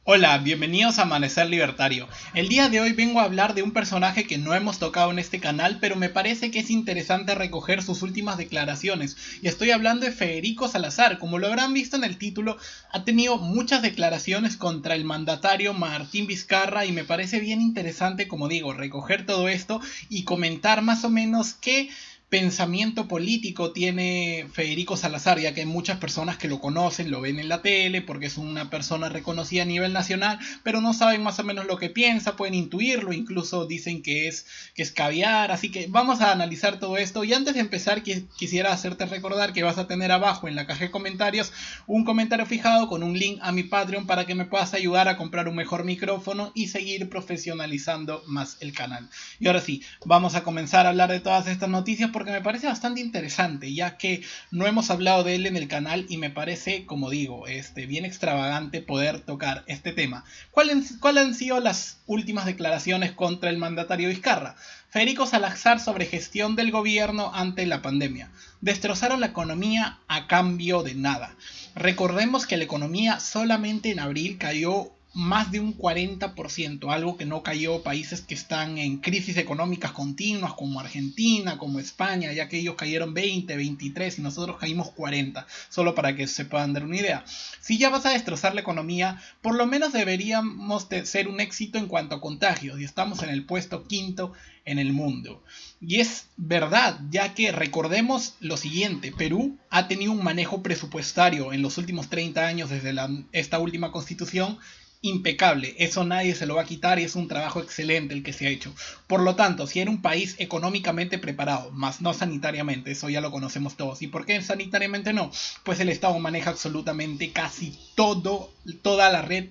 Hola, bienvenidos a Amanecer Libertario. El día de hoy vengo a hablar de un personaje que no hemos tocado en este canal, pero me parece que es interesante recoger sus últimas declaraciones. Y estoy hablando de Federico Salazar. Como lo habrán visto en el título, ha tenido muchas declaraciones contra el mandatario Martín Vizcarra y me parece bien interesante, como digo, recoger todo esto y comentar más o menos qué pensamiento político tiene Federico Salazar, ya que hay muchas personas que lo conocen, lo ven en la tele, porque es una persona reconocida a nivel nacional, pero no saben más o menos lo que piensa, pueden intuirlo, incluso dicen que es caviar, así que vamos a analizar todo esto. Y antes de empezar, quisiera hacerte recordar que vas a tener abajo en la caja de comentarios un comentario fijado con un link a mi Patreon para que me puedas ayudar a comprar un mejor micrófono y seguir profesionalizando más el canal. Y ahora sí, vamos a comenzar a hablar de todas estas noticias porque me parece bastante interesante, ya que no hemos hablado de él en el canal y me parece, como digo, bien extravagante poder tocar este tema. ¿Cuáles han sido las últimas declaraciones contra el mandatario Vizcarra? Federico Salazar sobre gestión del gobierno ante la pandemia. Destrozaron la economía a cambio de nada. Recordemos que la economía solamente en abril cayó más de un 40%, algo que no cayó países que están en crisis económicas continuas como Argentina, como España, ya que ellos cayeron 20, 23 y nosotros caímos 40, solo para que se puedan dar una idea. Si ya vas a destrozar la economía, por lo menos deberíamos ser un éxito en cuanto a contagios y estamos en el puesto quinto en el mundo. Y es verdad, ya que recordemos lo siguiente, Perú ha tenido un manejo presupuestario en los últimos 30 años desde esta última constitución impecable, eso nadie se lo va a quitar y es un trabajo excelente el que se ha hecho. Por lo tanto, si era un país económicamente preparado, más no sanitariamente, eso ya lo conocemos todos. ¿Y por qué sanitariamente no? Pues el Estado maneja absolutamente casi toda la red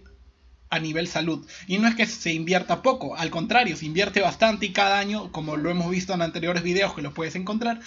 a nivel salud. Y no es que se invierta poco, al contrario, se invierte bastante y cada año, como lo hemos visto en anteriores videos que los puedes encontrar,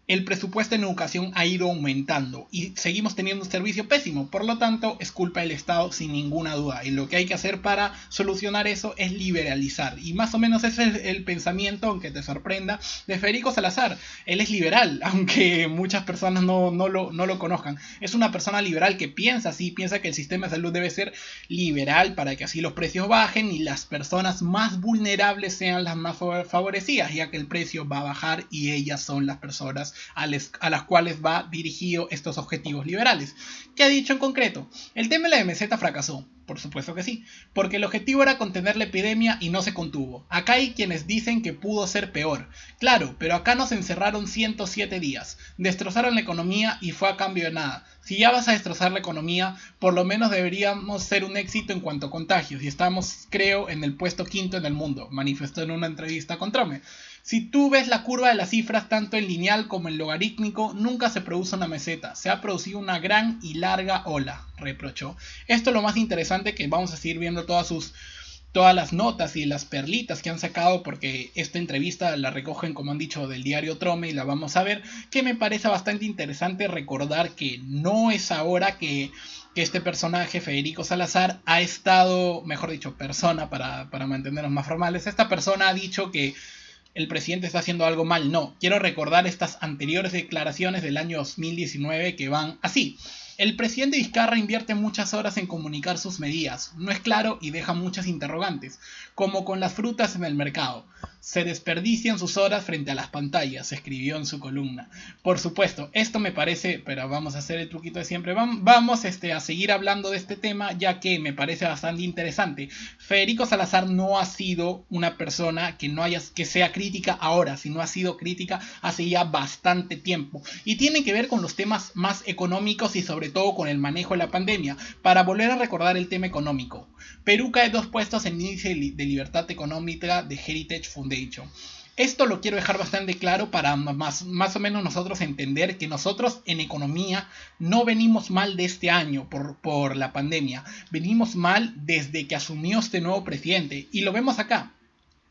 el presupuesto en educación ha ido aumentando y seguimos teniendo un servicio pésimo. Por lo tanto, es culpa del Estado sin ninguna duda. Y lo que hay que hacer para solucionar eso es liberalizar. Y más o menos ese es el pensamiento, aunque te sorprenda, de Federico Salazar. Él es liberal, aunque muchas personas no lo conozcan. Es una persona liberal que piensa así, piensa que el sistema de salud debe ser liberal para que así los precios bajen y las personas más vulnerables sean las más favorecidas, ya que el precio va a bajar y ellas son las personas a las cuales va dirigido estos objetivos liberales. ¿Qué ha dicho en concreto? El tema de la MZ fracasó. Por supuesto que sí, porque el objetivo era contener la epidemia y no se contuvo. Acá hay quienes dicen que pudo ser peor. Claro, pero acá nos encerraron 107 días, destrozaron la economía y fue a cambio de nada. Si ya vas a destrozar la economía, por lo menos deberíamos ser un éxito en cuanto a contagios, y estamos, creo, en el puesto quinto en el mundo, manifestó en una entrevista con Trome. Si tú ves la curva de las cifras tanto en lineal como en logarítmico, nunca se produce una meseta, se ha producido una gran y larga ola, reprochó. Esto es lo más interesante, que vamos a seguir viendo todas las notas y las perlitas que han sacado, porque esta entrevista la recogen, como han dicho, del diario Trome y la vamos a ver, que me parece bastante interesante recordar que no es ahora que este personaje, Federico Salazar, ha estado, mejor dicho, persona, para mantenernos más formales, esta persona ha dicho que el presidente está haciendo algo mal. No, quiero recordar estas anteriores declaraciones del año 2019 que van así. El presidente Vizcarra invierte muchas horas en comunicar sus medidas. No es claro y deja muchas interrogantes, como con las frutas en el mercado. Se desperdician sus horas frente a las pantallas, escribió en su columna. Por supuesto, esto me parece, pero vamos a hacer el truquito de siempre. Vamos a seguir hablando de este tema, ya que me parece bastante interesante. Federico Salazar no ha sido una persona que sea crítica ahora, sino ha sido crítica hace ya bastante tiempo. Y tiene que ver con los temas más económicos y sobre todo con el manejo de la pandemia. Para volver a recordar el tema económico, Perú cae 2 puestos en el índice de libertad económica de Heritage Foundation. Esto lo quiero dejar bastante claro para más o menos nosotros entender que nosotros en economía no venimos mal de este año por la pandemia. Venimos mal desde que asumió este nuevo presidente. Y lo vemos acá.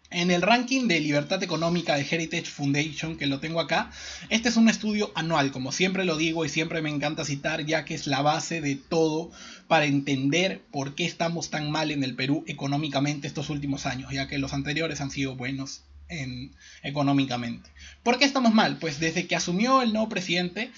En el ranking de libertad económica de Heritage Foundation, que lo tengo acá, este es un estudio anual, como siempre lo digo y siempre me encanta citar, ya que es la base de todo para entender por qué estamos tan mal en el Perú económicamente estos últimos años, ya que los anteriores han sido buenos económicamente. ¿Por qué estamos mal? Pues desde que asumió el nuevo presidente,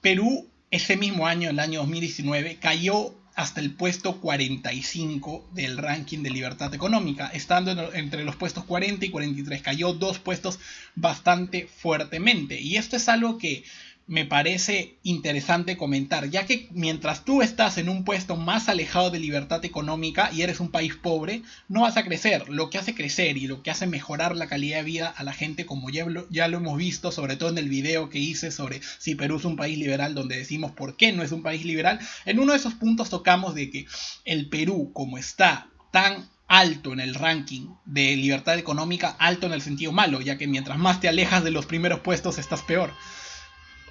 Perú ese mismo año, el año 2019, cayó hasta el puesto 45 del ranking de libertad económica, estando entre los puestos 40 y 43. Cayó 2 puestos bastante fuertemente. Y esto es algo que me parece interesante comentar, ya que mientras tú estás en un puesto más alejado de libertad económica y eres un país pobre, no vas a crecer. Lo que hace crecer y lo que hace mejorar la calidad de vida a la gente, como ya lo hemos visto, sobre todo en el video que hice sobre si Perú es un país liberal, donde decimos por qué no es un país liberal, en uno de esos puntos tocamos de que el Perú, como está tan alto en el ranking de libertad económica, alto en el sentido malo, ya que mientras más te alejas de los primeros puestos estás peor,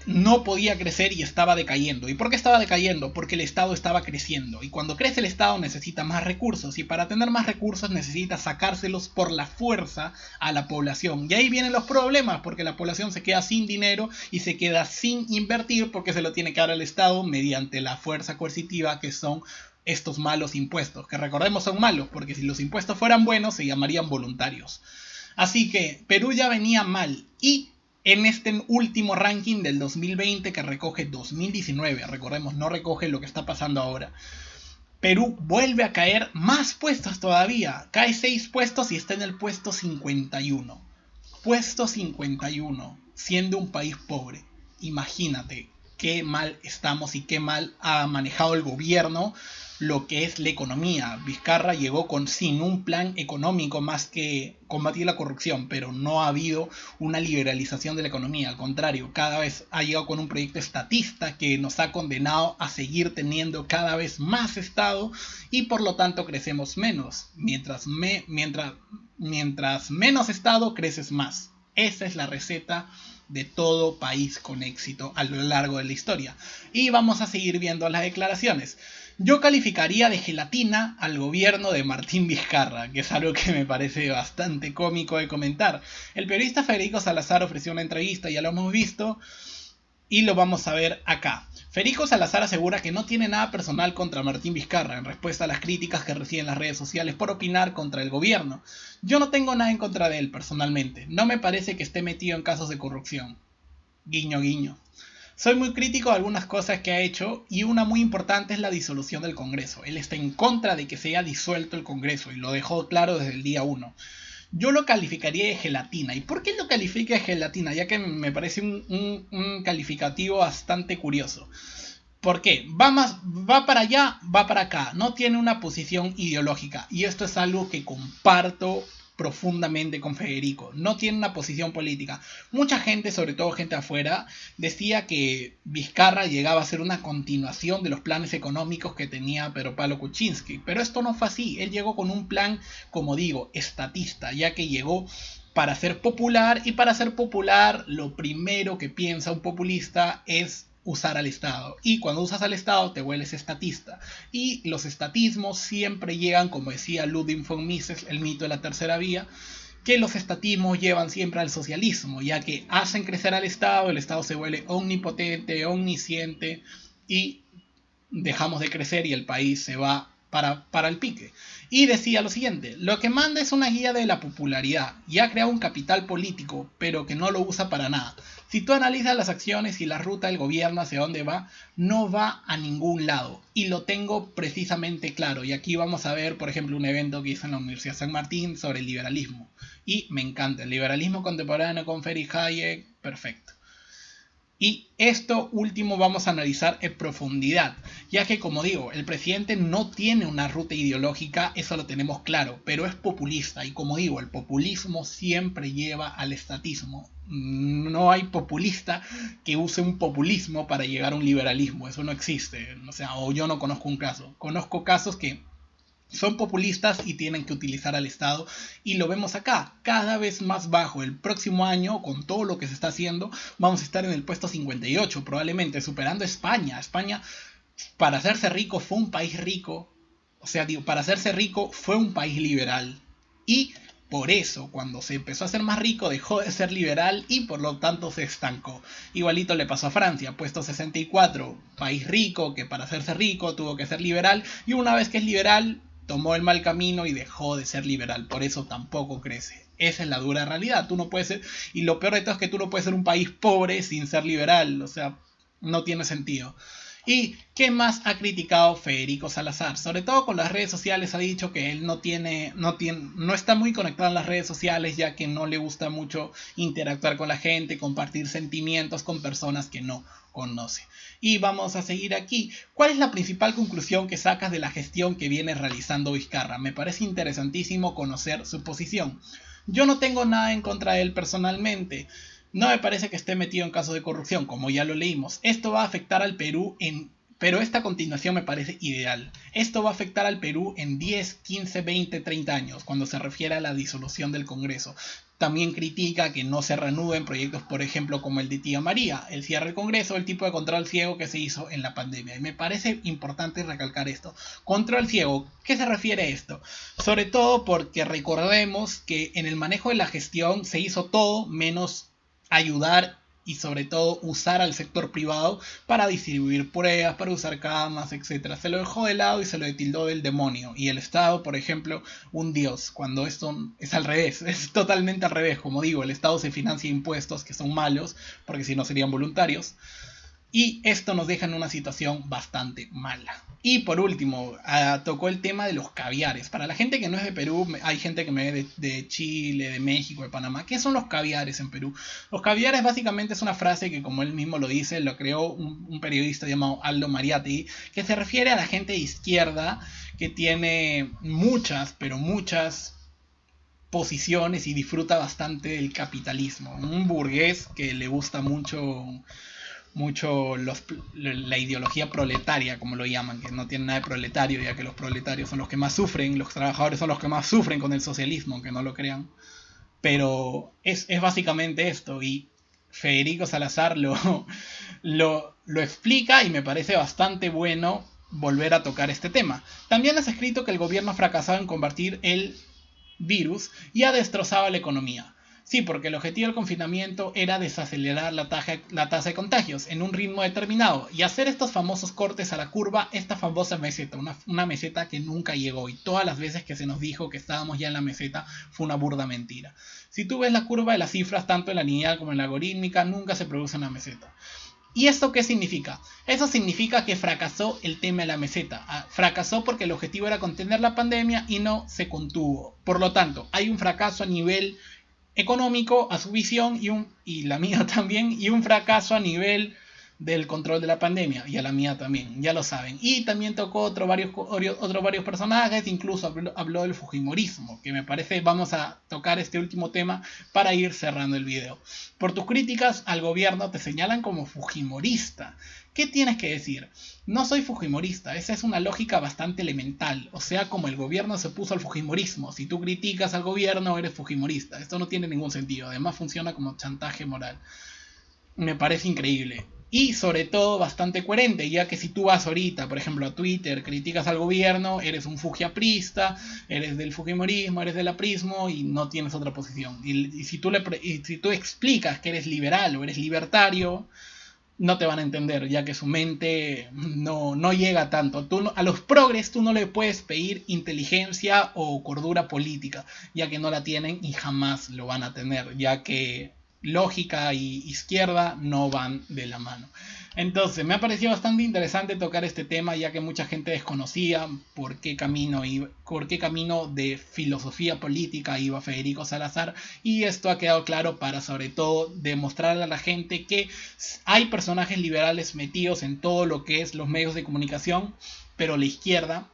no podía crecer y estaba decayendo. ¿Y por qué estaba decayendo? Porque el Estado estaba creciendo. Y cuando crece el Estado necesita más recursos. Y para tener más recursos necesita sacárselos por la fuerza a la población. Y ahí vienen los problemas, porque la población se queda sin dinero y se queda sin invertir porque se lo tiene que dar al Estado mediante la fuerza coercitiva que son estos malos impuestos. Que recordemos son malos, porque si los impuestos fueran buenos se llamarían voluntarios. Así que Perú ya venía mal y en este último ranking del 2020 que recoge 2019, recordemos, no recoge lo que está pasando ahora, Perú vuelve a caer más puestos todavía. Cae 6 puestos y está en el puesto 51. Puesto 51, siendo un país pobre. Imagínate qué mal estamos y qué mal ha manejado el gobierno lo que es la economía. Vizcarra llegó sin un plan económico más que combatir la corrupción, pero no ha habido una liberalización de la economía. Al contrario, cada vez ha llegado con un proyecto estatista que nos ha condenado a seguir teniendo cada vez más Estado y por lo tanto crecemos menos. Mientras menos Estado, creces más. Esa es la receta de todo país con éxito a lo largo de la historia. Y vamos a seguir viendo las declaraciones. Yo calificaría de gelatina al gobierno de Martín Vizcarra, que es algo que me parece bastante cómico de comentar. El periodista Federico Salazar ofreció una entrevista, ya lo hemos visto, y lo vamos a ver acá. Federico Salazar asegura que no tiene nada personal contra Martín Vizcarra en respuesta a las críticas que recibe en las redes sociales por opinar contra el gobierno. Yo no tengo nada en contra de él personalmente, no me parece que esté metido en casos de corrupción. Guiño guiño. Soy muy crítico de algunas cosas que ha hecho y una muy importante es la disolución del Congreso. Él está en contra de que se haya disuelto el Congreso y lo dejó claro desde el día 1. Yo lo calificaría de gelatina. ¿Y por qué lo califica de gelatina? Ya que me parece un calificativo bastante curioso. ¿Por qué? Va para allá, va para acá. No tiene una posición ideológica. Y esto es algo que comparto profundamente con Federico. No tiene una posición política. Mucha gente, sobre todo gente afuera, decía que Vizcarra llegaba a ser una continuación de los planes económicos que tenía Pedro Pablo Kuczynski. Pero esto no fue así. Él llegó con un plan, como digo, estatista, ya que llegó para ser popular, y para ser popular lo primero que piensa un populista es usar al Estado, y cuando usas al Estado te vuelves estatista, y los estatismos siempre llegan, como decía Ludwig von Mises, el mito de la tercera vía, que los estatismos llevan siempre al socialismo, ya que hacen crecer al Estado, el Estado se vuelve omnipotente, omnisciente, y dejamos de crecer y el país se va para el pique. Y decía lo siguiente: lo que manda es una guía de la popularidad, y ha creado un capital político, pero que no lo usa para nada. Si tú analizas las acciones y la ruta del gobierno hacia dónde va, no va a ningún lado. Y lo tengo precisamente claro. Y aquí vamos a ver, por ejemplo, un evento que hice en la Universidad San Martín sobre el liberalismo. Y me encanta. El liberalismo contemporáneo con Friedrich Hayek, perfecto. Y esto último vamos a analizar en profundidad, ya que, como digo, el presidente no tiene una ruta ideológica, eso lo tenemos claro, pero es populista, y como digo, el populismo siempre lleva al estatismo. No hay populista que use un populismo para llegar a un liberalismo, eso no existe. O yo no conozco un caso. Conozco casos que son populistas y tienen que utilizar al Estado, y lo vemos acá, cada vez más bajo. El próximo año, con todo lo que se está haciendo, vamos a estar en el puesto 58, probablemente superando a España. España, para hacerse rico, fue un país rico, para hacerse rico fue un país liberal, y por eso, cuando se empezó a ser más rico, dejó de ser liberal y por lo tanto se estancó. Igualito le pasó a Francia, puesto 64, país rico que para hacerse rico tuvo que ser liberal, y una vez que es liberal tomó el mal camino y dejó de ser liberal, por eso tampoco crece. Esa es la dura realidad. Tú no puedes ser, y lo peor de todo es que tú no puedes ser un país pobre sin ser liberal, no tiene sentido. ¿Y qué más ha criticado Federico Salazar? Sobre todo con las redes sociales ha dicho que él no está muy conectado en las redes sociales, ya que no le gusta mucho interactuar con la gente, compartir sentimientos con personas que no conoce. Y vamos a seguir aquí. ¿Cuál es la principal conclusión que sacas de la gestión que viene realizando Vizcarra? Me parece interesantísimo conocer su posición. Yo no tengo nada en contra de él personalmente. No me parece que esté metido en casos de corrupción, como ya lo leímos. Esto va a afectar al Perú Pero esta continuación me parece ideal. Esto va a afectar al Perú en 10, 15, 20, 30 años, cuando se refiere a la disolución del Congreso. También critica que no se reanuden proyectos, por ejemplo, como el de Tía María, el cierre del Congreso, el tipo de control ciego que se hizo en la pandemia. Y me parece importante recalcar esto. Control ciego, ¿qué se refiere a esto? Sobre todo porque recordemos que en el manejo de la gestión se hizo todo menos ayudar y sobre todo usar al sector privado para distribuir pruebas, para usar camas, etc. Se lo dejó de lado y se lo tildó del demonio. Y el Estado, por ejemplo, un dios, cuando esto es al revés, es totalmente al revés. Como digo, el Estado se financia impuestos que son malos, porque si no serían voluntarios. Y esto nos deja en una situación bastante mala. Y por último, tocó el tema de los caviares. Para la gente que no es de Perú, hay gente que me ve de Chile, de México, de Panamá. ¿Qué son los caviares en Perú? Los caviares básicamente es una frase que, como él mismo lo dice, lo creó un periodista llamado Aldo Mariatti, que se refiere a la gente de izquierda que tiene muchas, pero muchas posiciones y disfruta bastante del capitalismo. Un burgués que le gusta mucho la ideología proletaria, como lo llaman, que no tiene nada de proletario, ya que los proletarios son los que más sufren, los trabajadores son los que más sufren con el socialismo, aunque no lo crean. Pero es básicamente esto, y Federico Salazar lo explica y me parece bastante bueno volver a tocar este tema. También has escrito que el gobierno ha fracasado en combatir el virus y ha destrozado la economía. Sí, porque el objetivo del confinamiento era desacelerar la tasa de contagios en un ritmo determinado y hacer estos famosos cortes a la curva, esta famosa meseta, una meseta que nunca llegó, y todas las veces que se nos dijo que estábamos ya en la meseta fue una burda mentira. Si tú ves la curva de las cifras, tanto en la lineal como en la logarítmica, nunca se produce una meseta. ¿Y esto qué significa? Eso significa que fracasó el tema de la meseta. Fracasó porque el objetivo era contener la pandemia y no se contuvo. Por lo tanto, hay un fracaso a nivel económico, a su visión, y la mía también, y un fracaso a nivel del control de la pandemia, y a la mía también, ya lo saben. Y también tocó otros varios personajes, incluso habló del fujimorismo, que me parece, vamos a tocar este último tema para ir cerrando el video. Por tus críticas al gobierno te señalan como fujimorista. ¿Qué tienes que decir? No soy fujimorista, esa es una lógica bastante elemental, o sea, como el gobierno se puso al fujimorismo, si tú criticas al gobierno eres fujimorista, esto no tiene ningún sentido, además funciona como chantaje moral. Me parece increíble. Y sobre todo bastante coherente, ya que si tú vas ahorita, por ejemplo, a Twitter, criticas al gobierno, eres un fujiaprista, eres del fujimorismo, eres del aprismo y no tienes otra posición. Y si tú explicas que eres liberal o eres libertario, no te van a entender, ya que su mente no llega tanto. A los progres tú no le puedes pedir inteligencia o cordura política, ya que no la tienen y jamás lo van a tener, ya que lógica y izquierda no van de la mano. Entonces, me ha parecido bastante interesante tocar este tema, ya que mucha gente desconocía por qué camino de filosofía política iba Federico Salazar, y esto ha quedado claro para sobre todo demostrarle a la gente que hay personajes liberales metidos en todo lo que es los medios de comunicación, pero la izquierda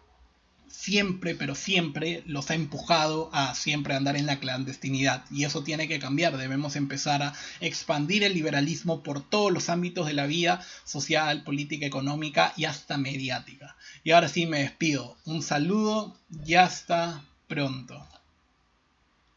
siempre, pero siempre los ha empujado a siempre andar en la clandestinidad, y eso tiene que cambiar. Debemos empezar a expandir el liberalismo por todos los ámbitos de la vida social, política, económica y hasta mediática. Y ahora sí me despido. Un saludo y hasta pronto.